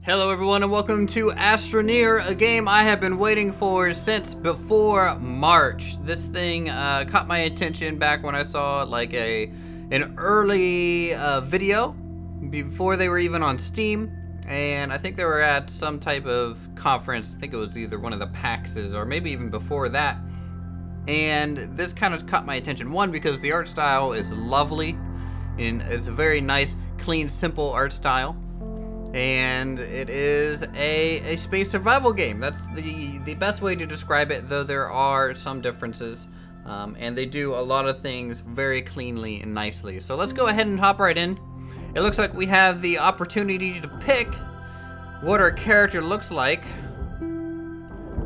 Hello everyone and welcome to Astroneer, a game I have been waiting for since before March. This thing caught my attention back when I saw like an early video before they were even on Steam, and I think they were at some type of conference. I think it was either one of the PAXs or maybe even before that. And this kind of caught my attention, one, because the art style is lovely and it's a very nice, clean, simple art style. And it is a space survival game. That's the best way to describe it, though there are some differences. And they do a lot of things very cleanly and nicely. So let's go ahead and hop right in. It looks like we have the opportunity to pick what our character looks like.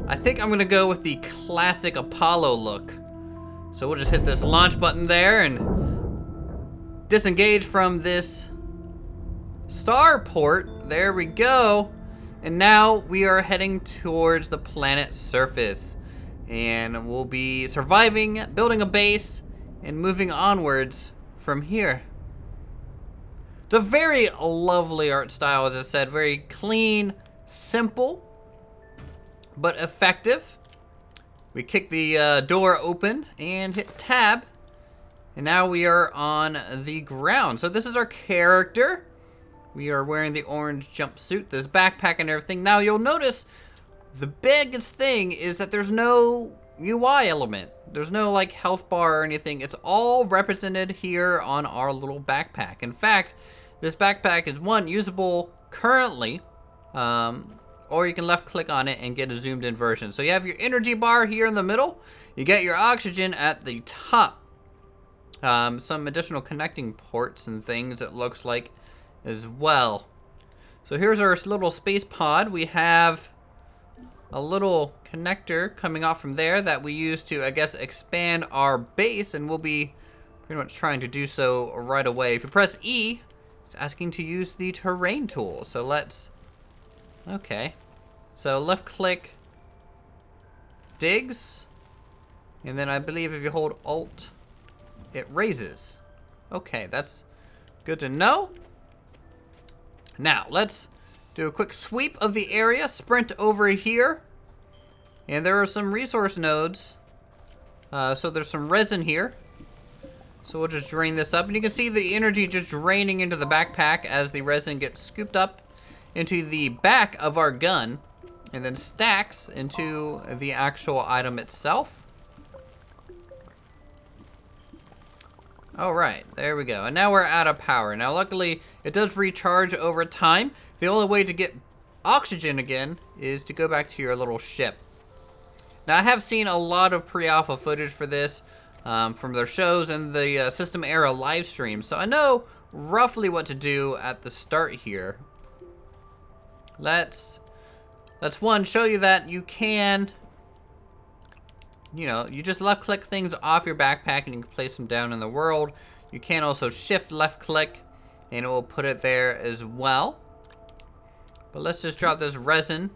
I think I'm going to go with the classic Apollo look. So we'll just hit this launch button there and disengage from this starport. There we go. And now we are heading towards the planet's surface. And we'll be surviving, building a base, and moving onwards from here. It's a very lovely art style, as I said. Very clean, simple, but effective. We kick the door open and hit tab. And now we are on the ground. So this is our character. We are wearing the orange jumpsuit, this backpack and everything. Now you'll notice the biggest thing is that there's no UI element. There's no like health bar or anything. It's all represented here on our little backpack. In fact, this backpack is usable currently, or you can left click on it and get a zoomed in version. So you have your energy bar here in the middle. You get your oxygen at the top. Some additional connecting ports and things, it looks like, as well. So here's our little space pod. We have a little connector coming off from there that we use to, I guess, expand our base, and we'll be pretty much trying to do so right away. If you press E, it's asking to use the terrain tool. So okay. So left click digs, and then I believe if you hold Alt, it raises. Okay, that's good to know. Now, let's do a quick sweep of the area, sprint over here, and there are some resource nodes. So there's some resin here. So we'll just drain this up, and you can see the energy just draining into the backpack as the resin gets scooped up into the back of our gun, and then stacks into the actual item itself. All right, there we go. And now we're out of power. Now, luckily, it does recharge over time. The only way to get oxygen again is to go back to your little ship. Now, I have seen a lot of pre-alpha footage for this from their shows and the System Era live streams, so I know roughly what to do at the start here. Let's one, show you that you can, you just left click things off your backpack and you can place them down in the world. You can also shift left click and it will put it there as well. But let's just drop this resin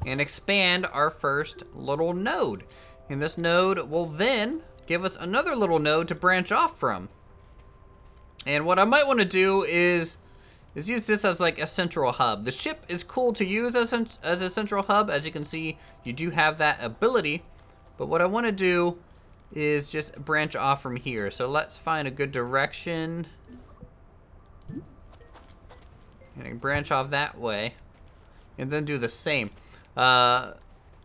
and expand our first little node. And this node will then give us another little node to branch off from. And what I might want to do is use this as like a central hub. The ship is cool to use as a central hub. As you can see, you do have that ability. But what I want to do is just branch off from here. So let's find a good direction. And branch off that way. And then do the same. The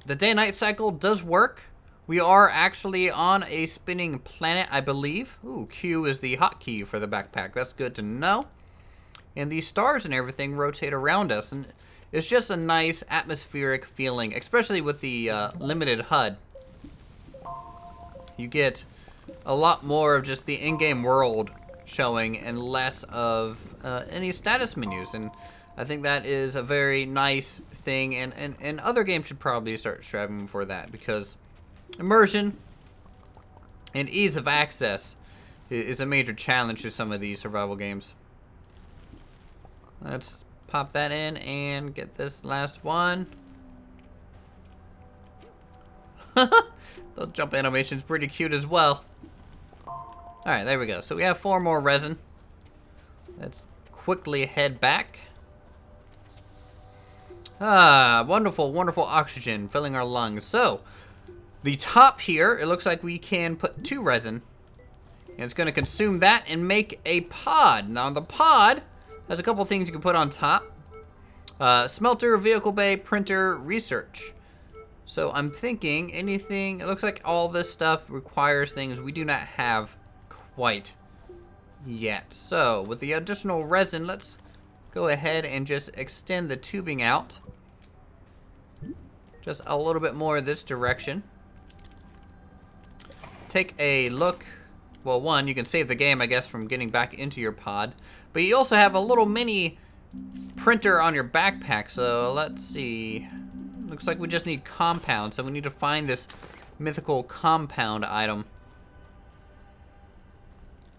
day-night cycle does work. We are actually on a spinning planet, I believe. Ooh, Q is the hotkey for the backpack. That's good to know. And these stars and everything rotate around us. And it's just a nice atmospheric feeling, especially with the limited HUD. You get a lot more of just the in-game world showing and less of any status menus, and I think that is a very nice thing, and other games should probably start striving for that, because immersion and ease of access is a major challenge to some of these survival games. Let's pop that in and get this last one. The jump animation's pretty cute as well. Alright, there we go. So we have 4 more resin. Let's quickly head back. Ah, wonderful, wonderful oxygen filling our lungs. So, the top here, it looks like we can put 2 resin. And it's going to consume that and make a pod. Now, the pod has a couple things you can put on top. Smelter, vehicle bay, printer, research. So, I'm thinking anything... It looks like all this stuff requires things we do not have quite yet. So, with the additional resin, let's go ahead and just extend the tubing out. Just a little bit more this direction. Take a look. Well, one, you can save the game, I guess, from getting back into your pod. But you also have a little mini printer on your backpack. So let's see. Looks like we just need compound. So we need to find this mythical compound item.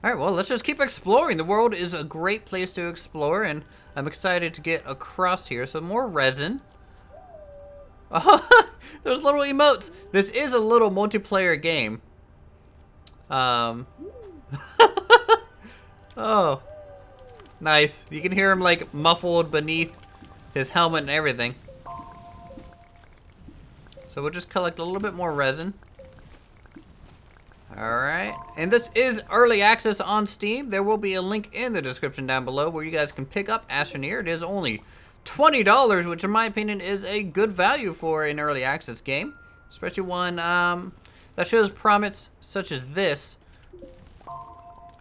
Alright, well, let's just keep exploring. The world is a great place to explore, and I'm excited to get across here. So more resin. Oh, there's little emotes. This is a little multiplayer game. Oh, nice. You can hear him like muffled beneath his helmet and everything. So we'll just collect a little bit more resin. Alright, and this is early access on Steam. There will be a link in the description down below where you guys can pick up Astroneer. It is only $20, which in my opinion is a good value for an early access game. Especially one that shows promise such as this.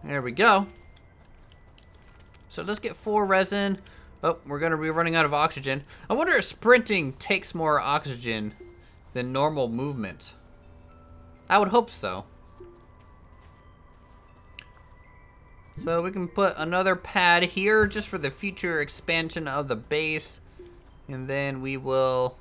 There we go. So let's get 4 resin. Oh, we're going to be running out of oxygen. I wonder if sprinting takes more oxygen than normal movement. I would hope so. So we can put another pad here just for the future expansion of the base. And then we will...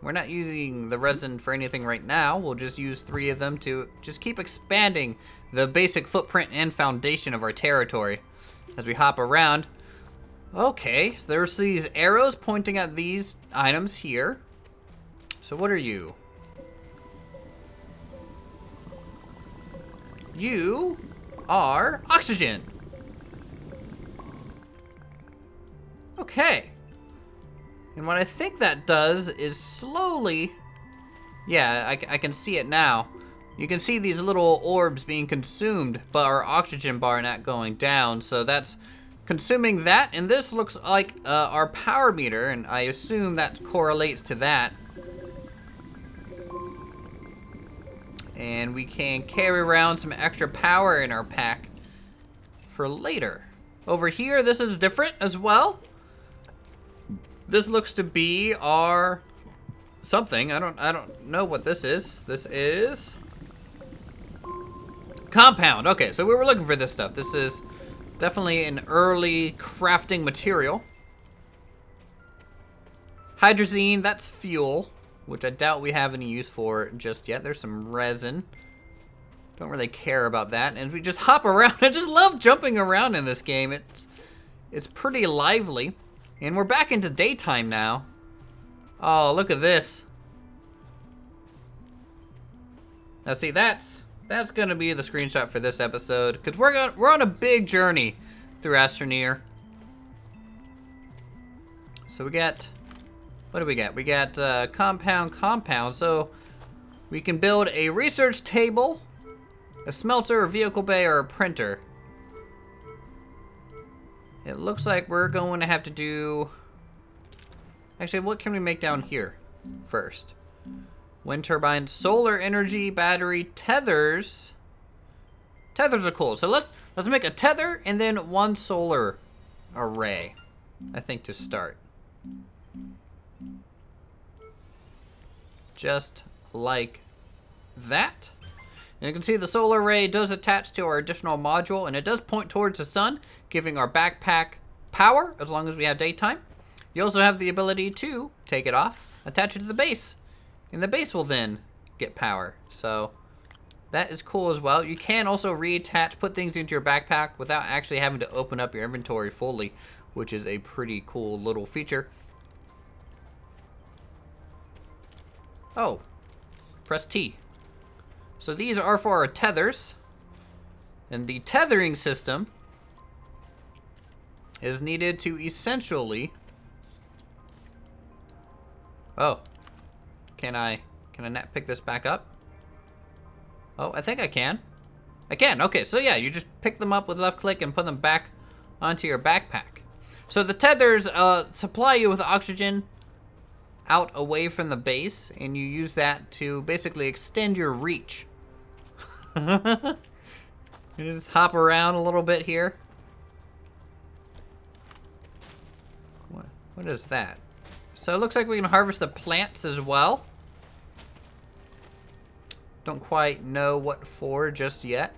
We're not using the resin for anything right now. We'll just use 3 of them to just keep expanding the basic footprint and foundation of our territory as we hop around. Okay, so there's these arrows pointing at these items here. So what are you? You are oxygen. Okay. And what I think that does is slowly... Yeah, I can see it now. You can see these little orbs being consumed, but our oxygen bar not going down. So that's consuming that. And this looks like our power meter, and I assume that correlates to that. And we can carry around some extra power in our pack for later. Over here, this is different as well. This looks to be our something. I don't know what this is. This is compound. Okay, so we were looking for this stuff. This is definitely an early crafting material. Hydrazine, that's fuel, which I doubt we have any use for just yet. There's some resin. Don't really care about that. And we just hop around. I just love jumping around in this game. It's pretty lively. And we're back into daytime now. Oh, look at this. Now see, that's gonna be the screenshot for this episode, because we're on a big journey through Astroneer. So we got, what do we got? We got compound. So we can build a research table, a smelter, a vehicle bay, or a printer. It looks like we're going to have to do... Actually, what can we make down here first? Wind turbine, solar energy, battery, tethers. Tethers are cool. So let's make a tether and then 1 solar array, I think, to start. Just like that. And you can see the solar array does attach to our additional module, and it does point towards the sun, giving our backpack power as long as we have daytime. You also have the ability to take it off, attach it to the base, and the base will then get power. So that is cool as well. You can also reattach, put things into your backpack without actually having to open up your inventory fully, which is a pretty cool little feature. Oh, press T. So these are for our tethers, and the tethering system is needed to essentially Oh. Can I not pick this back up? Oh, I think I can. I can. Okay, so yeah, you just pick them up with left click and put them back onto your backpack. So the tethers supply you with oxygen out away from the base, and you use that to basically extend your reach. You just hop around a little bit here. What is that? So it looks like we can harvest the plants as well. Don't quite know what for just yet.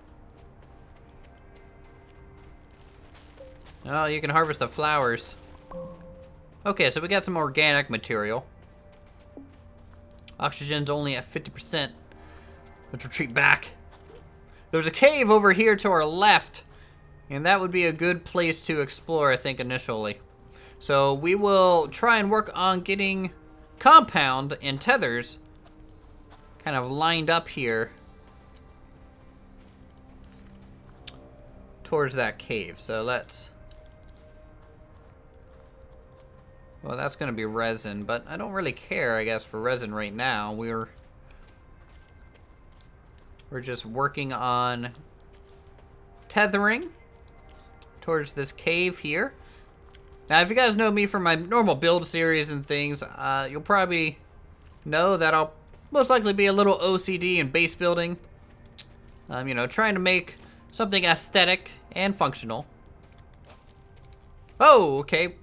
Oh, you can harvest the flowers. Okay, so we got some organic material. Oxygen's only at 50%. Let's retreat back. There's a cave over here to our left, and that would be a good place to explore, I think, initially. So we will try and work on getting compound and tethers kind of lined up here towards that cave. So let's... Well, that's going to be resin, but I don't really care, I guess, for resin right now. We're just working on tethering towards this cave here. Now, if you guys know me from my normal build series and things, you'll probably know that I'll most likely be a little OCD in base building. You know, trying to make something aesthetic and functional. Oh, okay.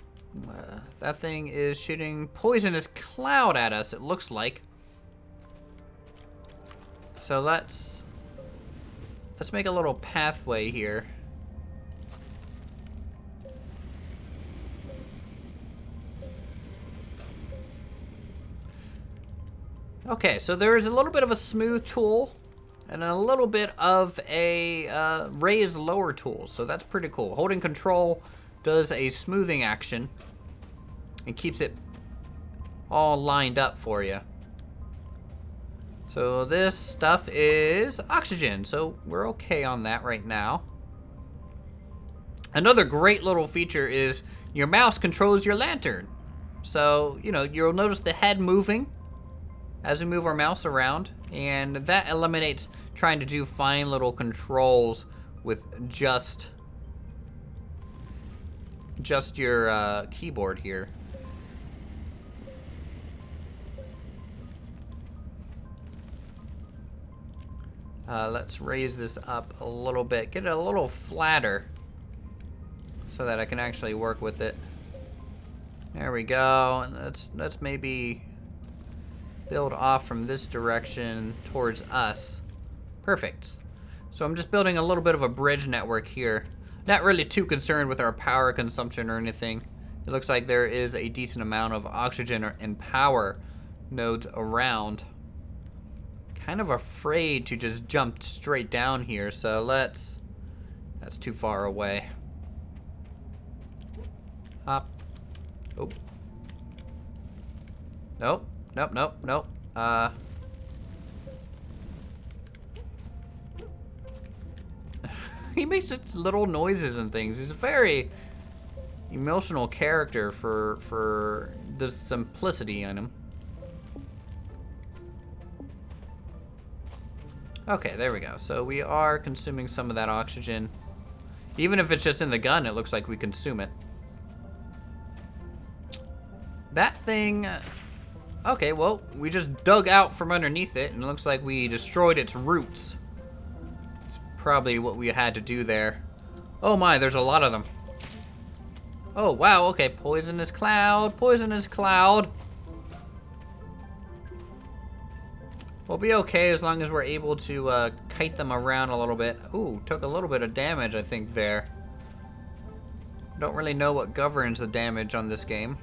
That thing is shooting poisonous cloud at us, it looks like. So let's make a little pathway here. Okay, so there is a little bit of a smooth tool and a little bit of a raised lower tool, so that's pretty cool. Holding control does a smoothing action and keeps it all lined up for you. So this stuff is oxygen, so we're okay on that right now. Another great little feature is your mouse controls your lantern. So, you know, you'll notice the head moving as we move our mouse around, and that eliminates trying to do fine little controls with just your keyboard here. Let's raise this up a little bit, get it a little flatter so that I can actually work with it. There we go, and let's maybe build off from this direction towards us. Perfect. So I'm just building a little bit of a bridge network here. Not really too concerned with our power consumption or anything. It looks like there is a decent amount of oxygen and power nodes around. Kind of afraid to just jump straight down here, so that's too far away. Hop. Oh. Nope. Nope. He makes its little noises and things. He's a very emotional character for the simplicity in him. Okay, there we go. So we are consuming some of that oxygen. Even if it's just in the gun, it looks like we consume it. That thing... Okay, well, we just dug out from underneath it, and it looks like we destroyed its roots. It's probably what we had to do there. Oh my, there's a lot of them. Oh, wow, okay, poisonous cloud, poisonous cloud. We'll be okay as long as we're able to kite them around a little bit. Ooh, took a little bit of damage, I think, there. Don't really know what governs the damage on this game.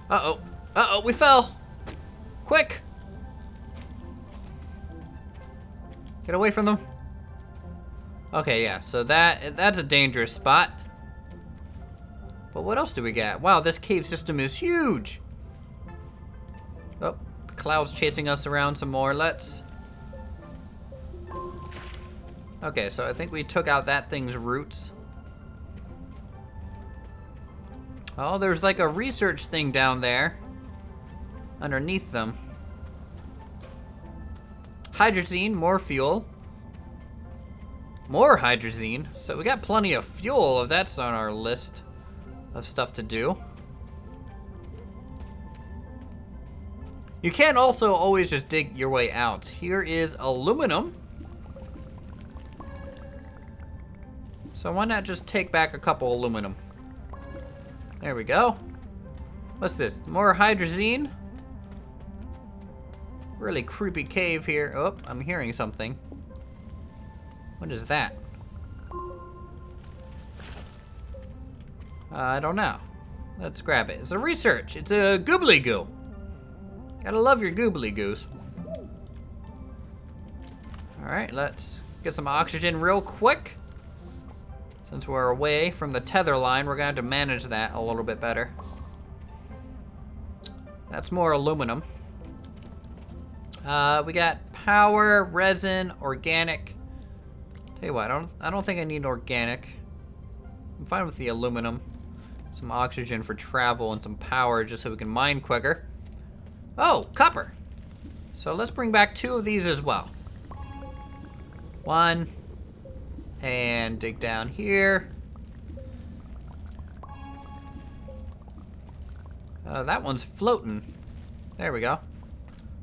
Uh-oh. Uh-oh, we fell. Quick. Get away from them. Okay, yeah, so that's a dangerous spot. But what else do we got? Wow, this cave system is huge. Oh, the cloud's chasing us around some more. Let's... Okay, so I think we took out that thing's roots. Oh, there's like a research thing down there. underneath them. Hydrazine, more fuel. More hydrazine. So we got plenty of fuel if that's on our list of stuff to do. You can also always just dig your way out. Here is aluminum. So why not just take back a couple aluminum? There we go. What's this? More hydrazine. Really creepy cave here. Oh, I'm hearing something. What is that? I don't know. Let's grab it. It's a research. It's a goobly goo. Gotta love your goobly goos. Alright, let's get some oxygen real quick. Since we're away from the tether line, we're gonna have to manage that a little bit better. That's more aluminum. We got power, resin, organic. Tell you what, I don't think I need organic. I'm fine with the aluminum. Some oxygen for travel and some power just so we can mine quicker. Oh, copper. So let's bring back 2 of these as well. 1. And dig down here. That one's floating. There we go.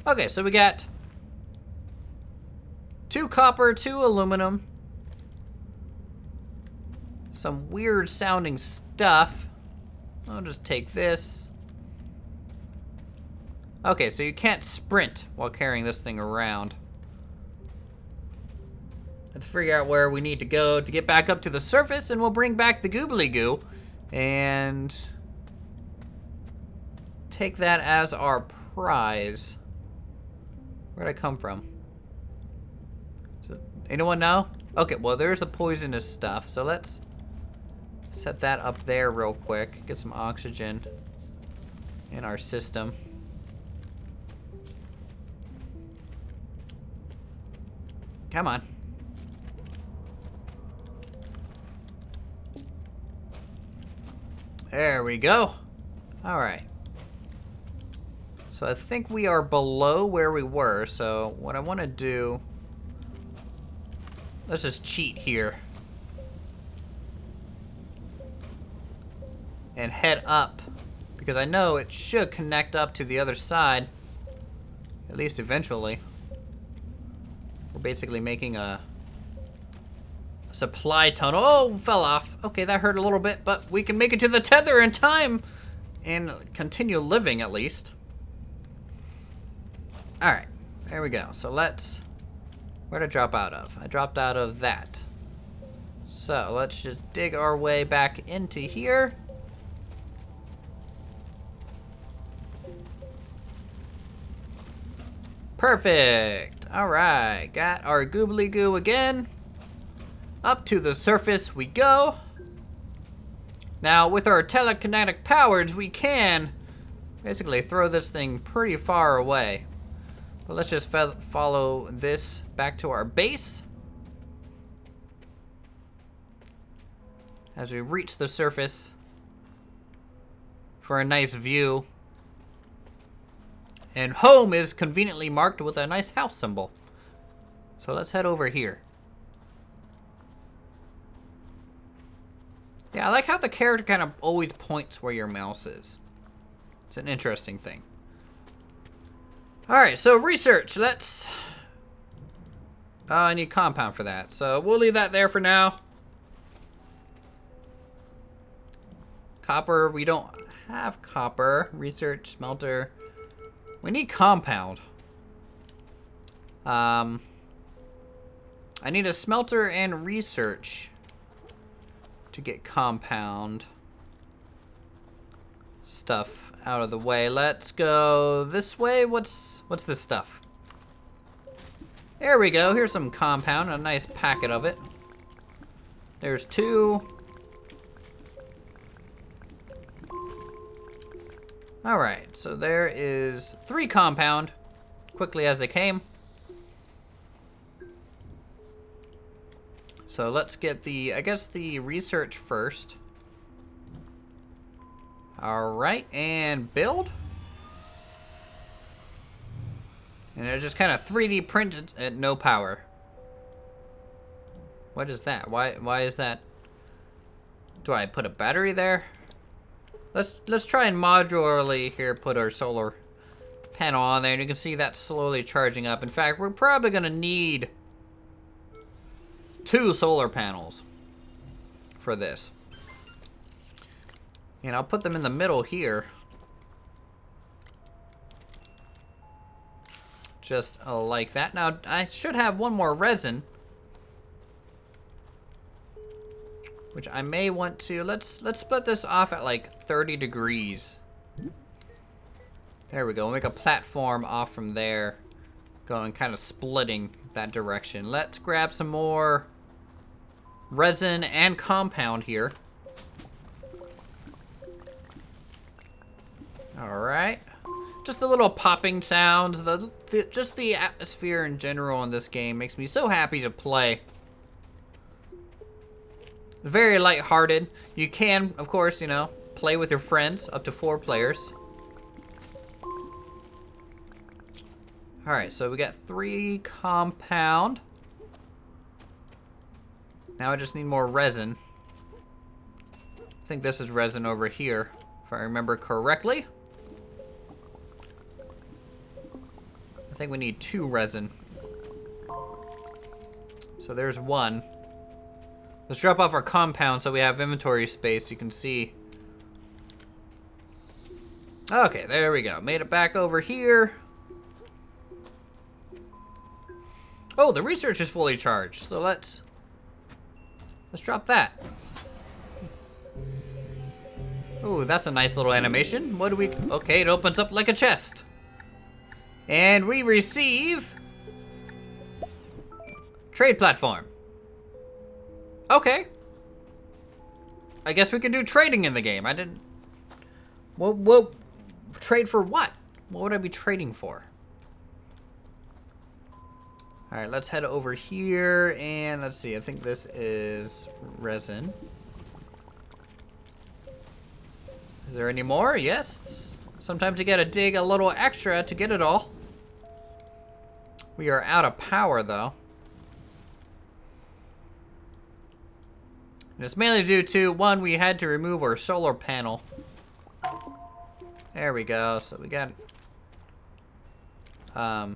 Okay, so we got 2 copper, 2 aluminum. Some weird sounding stuff. I'll just take this. Okay, so you can't sprint while carrying this thing around. Let's figure out where we need to go to get back up to the surface, and we'll bring back the goobly goo and take that as our prize. Where'd I come from? So, anyone know? Okay, well, there's the poisonous stuff, so let's set that up there real quick. Get some oxygen in our system. Come on. There we go. All right. So I think we are below where we were. So what I want to do, let's just cheat here and head up, because I know it should connect up to the other side, at least eventually. We're basically making a supply tunnel. Oh, fell off. Okay, that hurt a little bit, but we can make it to the tether in time and continue living at least. All right, there we go. So let's, where'd I drop out of? I dropped out of that. So let's just dig our way back into here. Perfect. All right, got our goobly goo again. Up to the surface we go. Now, with our telekinetic powers, we can basically throw this thing pretty far away. But let's just follow this back to our base. As we reach the surface for a nice view. And home is conveniently marked with a nice house symbol. So let's head over here. Yeah, I like how the character kind of always points where your mouse is. It's an interesting thing. Alright, so research. Let's... I need compound for that. So we'll leave that there for now. Copper, we don't have copper. Research, smelter. We need compound. I need a smelter and research to get compound stuff out of the way. Let's go this way. What's this stuff? There we go. Here's some compound, a nice packet of it. There's 2. All right, so there is 3 compound, quickly as they came. So let's get the, I guess the research first. All right, and build. And they're just kind of 3D printed at no power. What is that? Why is that? Do I put a battery there? Let's try and modularly here put our solar panel on there, and you can see that slowly charging up. In fact, we're probably gonna need 2 solar panels for this. And I'll put them in the middle here. Just like that. Now, I should have one more resin, which I may want to, let's split this off at like 30 degrees. There we go, we'll make a platform off from there, going kind of splitting that direction. Let's grab some more resin and compound here. All right, just the little popping sounds, just the atmosphere in general in this game makes me so happy to play. Very lighthearted. You can, of course, you know, play with your friends, up to 4 players. All right, so we got 3 compound. Now I just need more resin. I think this is resin over here, if I remember correctly. I think we need 2 resin. So there's 1. Let's drop off our compound so we have inventory space. You can see. Okay, there we go. Made it back over here. Oh, the research is fully charged. So let's drop that. Ooh, that's a nice little animation. What do we... Okay, it opens up like a chest. And we receive... trade platform. Okay. I guess we can do trading in the game. I didn't... Well, trade for what? What would I be trading for? All right, let's head over here and let's see. I think this is resin. Is there any more? Yes. Sometimes you gotta dig a little extra to get it all. We are out of power though. And it's mainly due to, one, we had to remove our solar panel. There we go. So we got... let's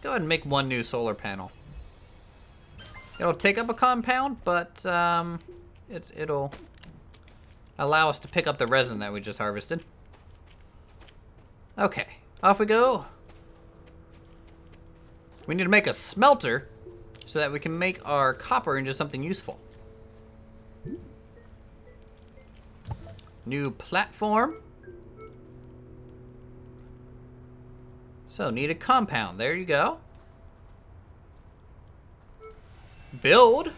go ahead and make 1 new solar panel. It'll take up a compound, but it'll allow us to pick up the resin that we just harvested. Okay, off we go. We need to make a smelter so that we can make our copper into something useful. New platform. So, need a compound. There you go. Build.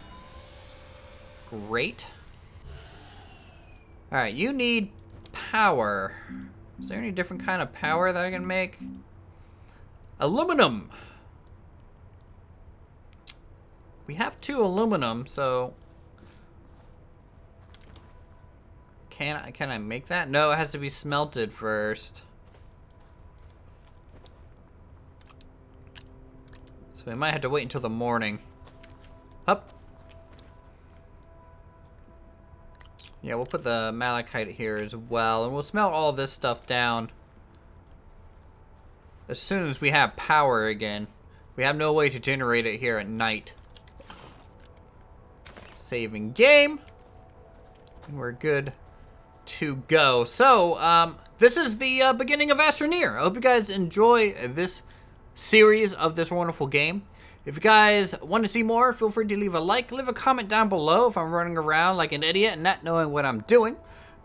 Great. Alright, you need power. Is there any different kind of power that I can make? Aluminum. We have 2 aluminum, so... Can I make that? No, it has to be smelted first. So we might have to wait until the morning. Up. Yeah, we'll put the malachite here as well, and we'll smelt all this stuff down as soon as we have power again. We have no way to generate it here at night. Saving game. And we're good to go. So, this is the beginning of Astroneer. I hope you guys enjoy this series of this wonderful game. If you guys want to see more, feel free to leave a like, leave a comment down below if I'm running around like an idiot and not knowing what I'm doing.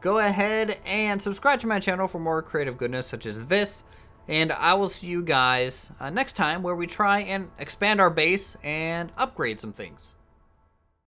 Go ahead and subscribe to my channel for more creative goodness such as this. And I will see you guys next time where we try and expand our base and upgrade some things.